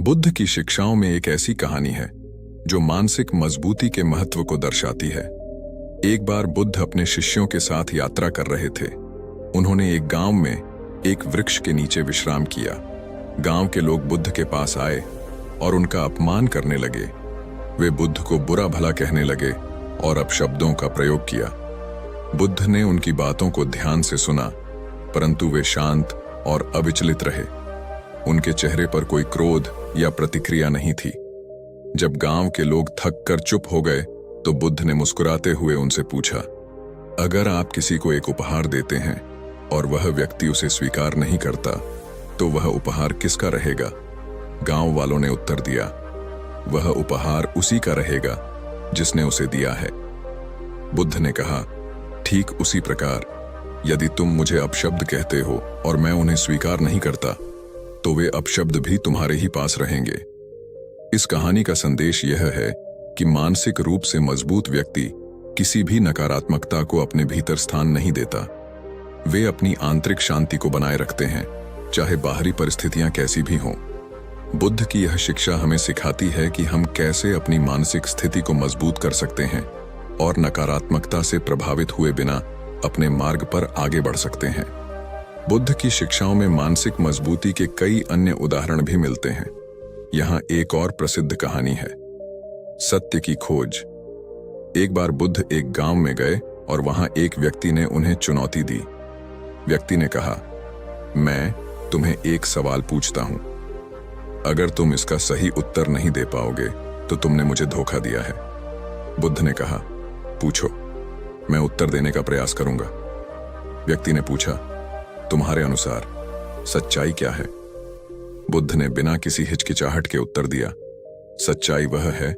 बुद्ध की शिक्षाओं में एक ऐसी कहानी है जो मानसिक मजबूती के महत्व को दर्शाती है। एक बार बुद्ध अपने शिष्यों के साथ यात्रा कर रहे थे। उन्होंने एक गांव में एक वृक्ष के नीचे विश्राम किया। गांव के लोग बुद्ध के पास आए और उनका अपमान करने लगे। वे बुद्ध को बुरा भला कहने लगे और अपशब्दों का प्रयोग किया। बुद्ध ने उनकी बातों को ध्यान से सुना, परंतु वे शांत और अविचलित रहे। उनके चेहरे पर कोई क्रोध या प्रतिक्रिया नहीं थी। जब गांव के लोग थक कर चुप हो गए तो बुद्ध ने मुस्कुराते हुए उनसे पूछा, अगर आप किसी को एक उपहार देते हैं और वह व्यक्ति उसे स्वीकार नहीं करता तो वह उपहार किसका रहेगा? गांव वालों ने उत्तर दिया, वह उपहार उसी का रहेगा जिसने उसे दिया है। बुद्ध ने कहा, ठीक उसी प्रकार यदि तुम मुझे अपशब्द कहते हो और मैं उन्हें स्वीकार नहीं करता तो वे अपशब्द भी तुम्हारे ही पास रहेंगे। इस कहानी का संदेश यह है कि मानसिक रूप से मजबूत व्यक्ति किसी भी नकारात्मकता को अपने भीतर स्थान नहीं देता। वे अपनी आंतरिक शांति को बनाए रखते हैं, चाहे बाहरी परिस्थितियां कैसी भी हों। बुद्ध की यह शिक्षा हमें सिखाती है कि हम कैसे अपनी मानसिक स्थिति को मजबूत कर सकते हैं और नकारात्मकता से प्रभावित हुए बिना अपने मार्ग पर आगे बढ़ सकते हैं। बुद्ध की शिक्षाओं में मानसिक मजबूती के कई अन्य उदाहरण भी मिलते हैं। यहाँ एक और प्रसिद्ध कहानी है, सत्य की खोज। एक बार बुद्ध एक गांव में गए और वहां एक व्यक्ति ने उन्हें चुनौती दी। व्यक्ति ने कहा, मैं तुम्हें एक सवाल पूछता हूं, अगर तुम इसका सही उत्तर नहीं दे पाओगे तो तुमने मुझे धोखा दिया है। बुद्ध ने कहा, पूछो, मैं उत्तर देने का प्रयास करूंगा। व्यक्ति ने पूछा, तुम्हारे अनुसार सच्चाई क्या है? बुद्ध ने बिना किसी हिचकिचाहट के उत्तर दिया, सच्चाई वह है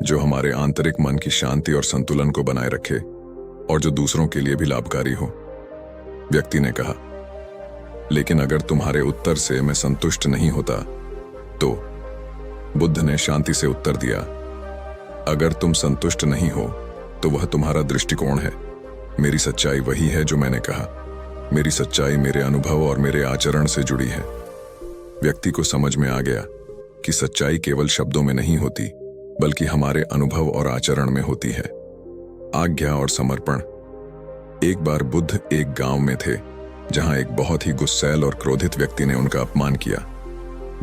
जो हमारे आंतरिक मन की शांति और संतुलन को बनाए रखे और जो दूसरों के लिए भी लाभकारी हो। व्यक्ति ने कहा, लेकिन अगर तुम्हारे उत्तर से मैं संतुष्ट नहीं होता तो? बुद्ध ने शांति से उत्तर दिया, अगर तुम संतुष्ट नहीं हो तो वह तुम्हारा दृष्टिकोण है। मेरी सच्चाई वही है जो मैंने कहा। मेरी सच्चाई मेरे अनुभव और मेरे आचरण से जुड़ी है। व्यक्ति को समझ में आ गया कि सच्चाई केवल शब्दों में नहीं होती बल्कि हमारे अनुभव और आचरण में होती है। आज्ञा और समर्पण। एक बार बुद्ध एक गांव में थे जहां एक बहुत ही गुस्सैल और क्रोधित व्यक्ति ने उनका अपमान किया।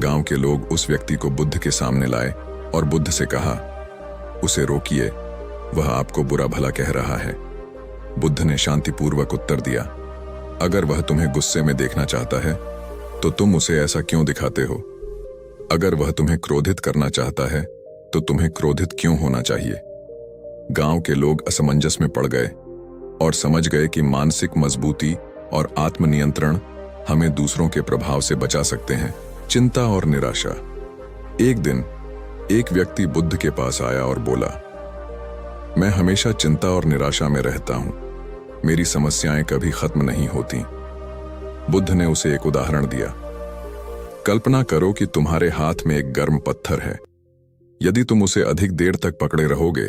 गांव के लोग उस व्यक्ति को बुद्ध के सामने लाए और बुद्ध से कहा, उसे रोकिए, वह आपको बुरा भला कह रहा है। बुद्ध ने शांतिपूर्वक उत्तर दिया, अगर वह तुम्हें गुस्से में देखना चाहता है तो तुम उसे ऐसा क्यों दिखाते हो? अगर वह तुम्हें क्रोधित करना चाहता है तो तुम्हें क्रोधित क्यों होना चाहिए? गांव के लोग असमंजस में पड़ गए और समझ गए कि मानसिक मजबूती और आत्मनियंत्रण हमें दूसरों के प्रभाव से बचा सकते हैं। चिंता और निराशा। एक दिन एक व्यक्ति बुद्ध के पास आया और बोला, मैं हमेशा चिंता और निराशा में रहता हूं, मेरी समस्याएं कभी खत्म नहीं होती। बुद्ध ने उसे एक उदाहरण दिया, कल्पना करो कि तुम्हारे हाथ में एक गर्म पत्थर है। यदि तुम उसे अधिक देर तक पकड़े रहोगे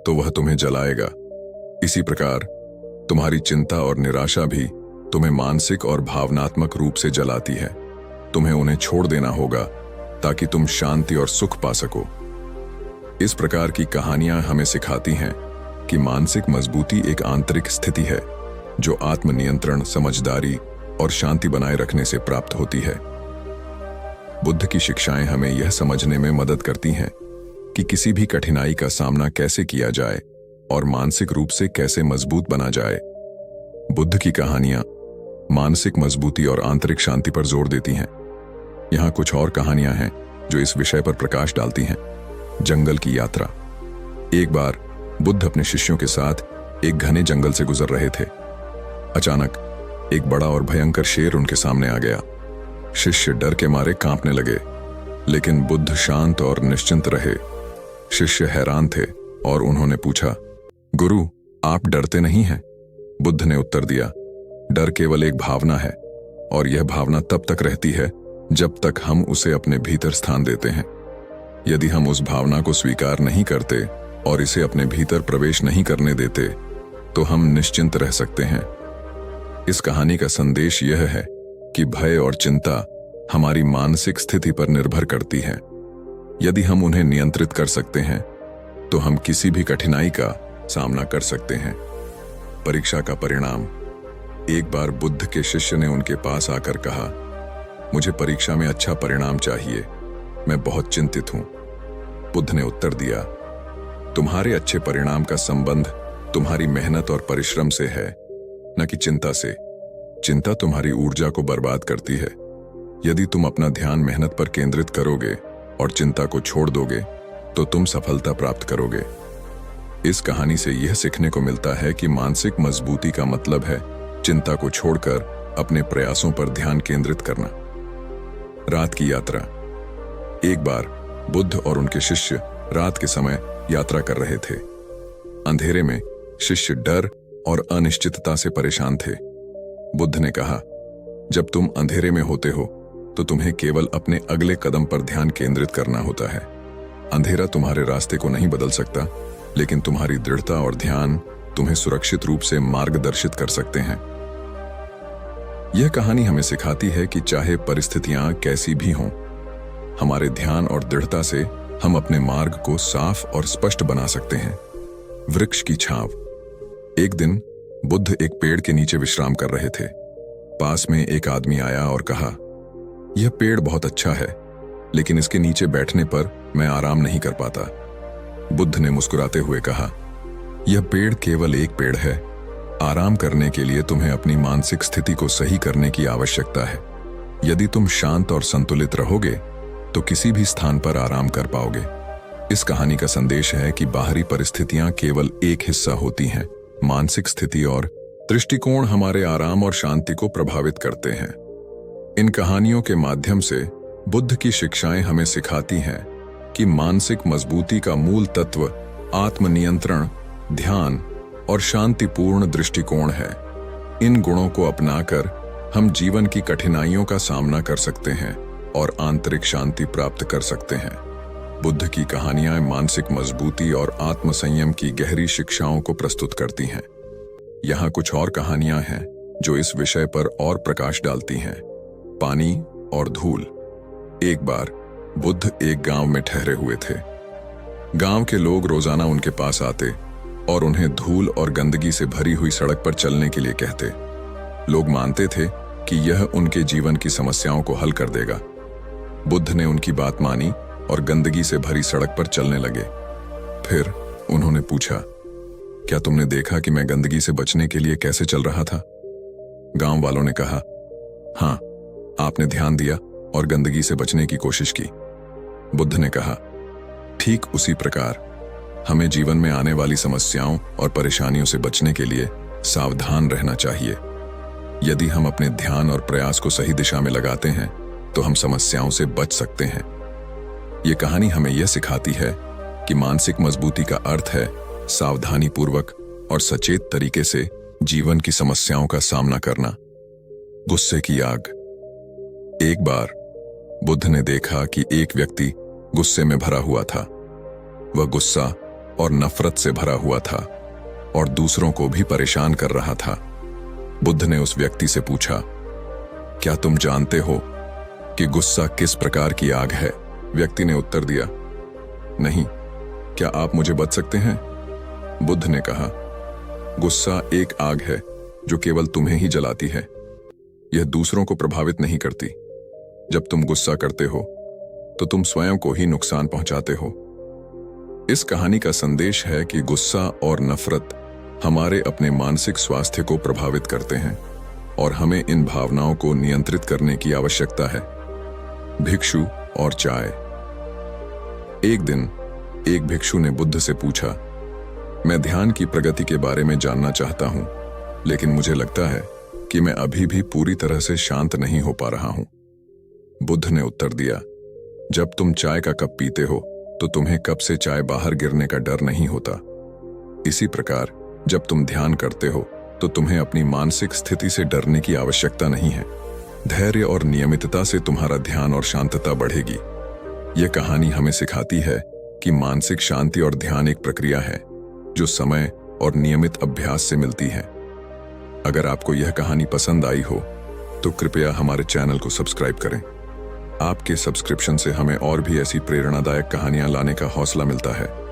तो वह तुम्हें जलाएगा। इसी प्रकार तुम्हारी चिंता और निराशा भी तुम्हें मानसिक और भावनात्मक रूप से जलाती है। तुम्हें उन्हें छोड़ देना होगा ताकि तुम शांति और सुख पा सको। इस प्रकार की कहानियां हमें सिखाती हैं कि मानसिक मजबूती एक आंतरिक स्थिति है जो आत्मनियंत्रण, समझदारी और शांति बनाए रखने से प्राप्त होती है। बुद्ध की शिक्षाएं हमें यह समझने में मदद करती हैं कि किसी भी कठिनाई का सामना कैसे किया जाए और मानसिक रूप से कैसे मजबूत बना जाए। बुद्ध की कहानियां मानसिक मजबूती और आंतरिक शांति पर जोर देती हैं। यहाँ कुछ और कहानियां हैं जो इस विषय पर प्रकाश डालती हैं। जंगल की यात्रा। एक बार बुद्ध अपने शिष्यों के साथ एक घने जंगल से गुजर रहे थे। अचानक एक बड़ा और भयंकर शेर उनके सामने आ गया। शिष्य डर के मारे कांपने लगे, लेकिन बुद्ध शांत और निश्चिंत रहे। शिष्य हैरान थे और उन्होंने पूछा, गुरु, आप डरते नहीं हैं? बुद्ध ने उत्तर दिया, डर केवल एक भावना है और यह भावना तब तक रहती है जब तक हम उसे अपने भीतर स्थान देते हैं। यदि हम उस भावना को स्वीकार नहीं करते और इसे अपने भीतर प्रवेश नहीं करने देते तो हम निश्चिंत रह सकते हैं। इस कहानी का संदेश यह है कि भय और चिंता हमारी मानसिक स्थिति पर निर्भर करती है। यदि हम उन्हें नियंत्रित कर सकते हैं तो हम किसी भी कठिनाई का सामना कर सकते हैं। परीक्षा का परिणाम। एक बार बुद्ध के शिष्य ने उनके पास आकर कहा, मुझे परीक्षा में अच्छा परिणाम चाहिए, मैं बहुत चिंतित हूं। बुद्ध ने उत्तर दिया, तुम्हारे अच्छे परिणाम का संबंध तुम्हारी मेहनत और परिश्रम से है, न कि चिंता से। चिंता तुम्हारी ऊर्जा को बर्बाद करती है। यदि तुम अपना ध्यान मेहनत पर केंद्रित करोगे और चिंता को छोड़ दोगे तो तुम सफलता प्राप्त करोगे। इस कहानी से यह सीखने को मिलता है कि मानसिक मजबूती का मतलब है चिंता को छोड़कर अपने प्रयासों पर ध्यान केंद्रित करना। रात की यात्रा। एक बार बुद्ध और उनके शिष्य रात के समय यात्रा कर रहे थे। अंधेरे में शिष्य डर और अनिश्चितता से परेशान थे। बुद्ध ने कहा, जब तुम अंधेरे में होते हो तो तुम्हें केवल अपने अगले कदम पर ध्यान केंद्रित करना होता है। अंधेरा तुम्हारे रास्ते को नहीं बदल सकता, लेकिन तुम्हारी दृढ़ता और ध्यान तुम्हें सुरक्षित रूप से मार्गदर्शित कर सकते हैं। यह कहानी हमें सिखाती है कि चाहे परिस्थितियां कैसी भी हों, हमारे ध्यान और दृढ़ता से हम अपने मार्ग को साफ और स्पष्ट बना सकते हैं। वृक्ष की छांव। एक दिन बुद्ध एक पेड़ के नीचे विश्राम कर रहे थे। पास में एक आदमी आया और कहा, यह पेड़ बहुत अच्छा है, लेकिन इसके नीचे बैठने पर मैं आराम नहीं कर पाता। बुद्ध ने मुस्कुराते हुए कहा, यह पेड़ केवल एक पेड़ है। आराम करने के लिए तुम्हें अपनी मानसिक स्थिति को सही करने की आवश्यकता है। यदि तुम शांत और संतुलित रहोगे तो किसी भी स्थान पर आराम कर पाओगे। इस कहानी का संदेश है कि बाहरी परिस्थितियां केवल एक हिस्सा होती हैं। मानसिक स्थिति और दृष्टिकोण हमारे आराम और शांति को प्रभावित करते हैं। इन कहानियों के माध्यम से बुद्ध की शिक्षाएं हमें सिखाती हैं कि मानसिक मजबूती का मूल तत्व आत्मनियंत्रण, ध्यान और शांतिपूर्ण दृष्टिकोण है। इन गुणों को अपनाकर हम जीवन की कठिनाइयों का सामना कर सकते हैं और आंतरिक शांति प्राप्त कर सकते हैं। बुद्ध की कहानियां मानसिक मजबूती और आत्मसंयम की गहरी शिक्षाओं को प्रस्तुत करती हैं। यहाँ कुछ और कहानियां हैं जो इस विषय पर और प्रकाश डालती हैं। पानी और धूल। एक बार बुद्ध एक गांव में ठहरे हुए थे। गांव के लोग रोजाना उनके पास आते और उन्हें धूल और गंदगी से भरी हुई सड़क पर चलने के लिए कहते। लोग मानते थे कि यह उनके जीवन की समस्याओं को हल कर देगा। बुद्ध ने उनकी बात मानी और गंदगी से भरी सड़क पर चलने लगे। फिर उन्होंने पूछा, क्या तुमने देखा कि मैं गंदगी से बचने के लिए कैसे चल रहा था? गांव वालों ने कहा, हाँ, आपने ध्यान दिया और गंदगी से बचने की कोशिश की। बुद्ध ने कहा, ठीक उसी प्रकार हमें जीवन में आने वाली समस्याओं और परेशानियों से बचने के लिए सावधान रहना चाहिए। यदि हम अपने ध्यान और प्रयास को सही दिशा में लगाते हैं तो हम समस्याओं से बच सकते हैं। ये कहानी हमें यह सिखाती है कि मानसिक मजबूती का अर्थ है सावधानीपूर्वक और सचेत तरीके से जीवन की समस्याओं का सामना करना। गुस्से की आग। एक बार बुद्ध ने देखा कि एक व्यक्ति गुस्से में भरा हुआ था। वह गुस्सा और नफरत से भरा हुआ था और दूसरों को भी परेशान कर रहा था। बुद्ध ने उस व्यक्ति से पूछा, क्या तुम जानते हो कि गुस्सा किस प्रकार की आग है? व्यक्ति ने उत्तर दिया, नहीं, क्या आप मुझे बता सकते हैं? बुद्ध ने कहा, गुस्सा एक आग है जो केवल तुम्हें ही जलाती है। यह दूसरों को प्रभावित नहीं करती। जब तुम गुस्सा करते हो तो तुम स्वयं को ही नुकसान पहुंचाते हो। इस कहानी का संदेश है कि गुस्सा और नफरत हमारे अपने मानसिक स्वास्थ्य को प्रभावित करते हैं और हमें इन भावनाओं को नियंत्रित करने की आवश्यकता है। भिक्षु और चाय। एक दिन एक भिक्षु ने बुद्ध से पूछा, मैं ध्यान की प्रगति के बारे में जानना चाहता हूं, लेकिन मुझे लगता है कि मैं अभी भी पूरी तरह से शांत नहीं हो पा रहा हूं। बुद्ध ने उत्तर दिया, जब तुम चाय का कप पीते हो तो तुम्हें कप से चाय बाहर गिरने का डर नहीं होता। इसी प्रकार जब तुम ध्यान करते हो तो तुम्हें अपनी मानसिक स्थिति से डरने की आवश्यकता नहीं है। धैर्य और नियमितता से तुम्हारा ध्यान और शांतता बढ़ेगी। यह कहानी हमें सिखाती है कि मानसिक शांति और ध्यान एक प्रक्रिया है जो समय और नियमित अभ्यास से मिलती है। अगर आपको यह कहानी पसंद आई हो तो कृपया हमारे चैनल को सब्सक्राइब करें। आपके सब्सक्रिप्शन से हमें और भी ऐसी प्रेरणादायक कहानियां लाने का हौसला मिलता है।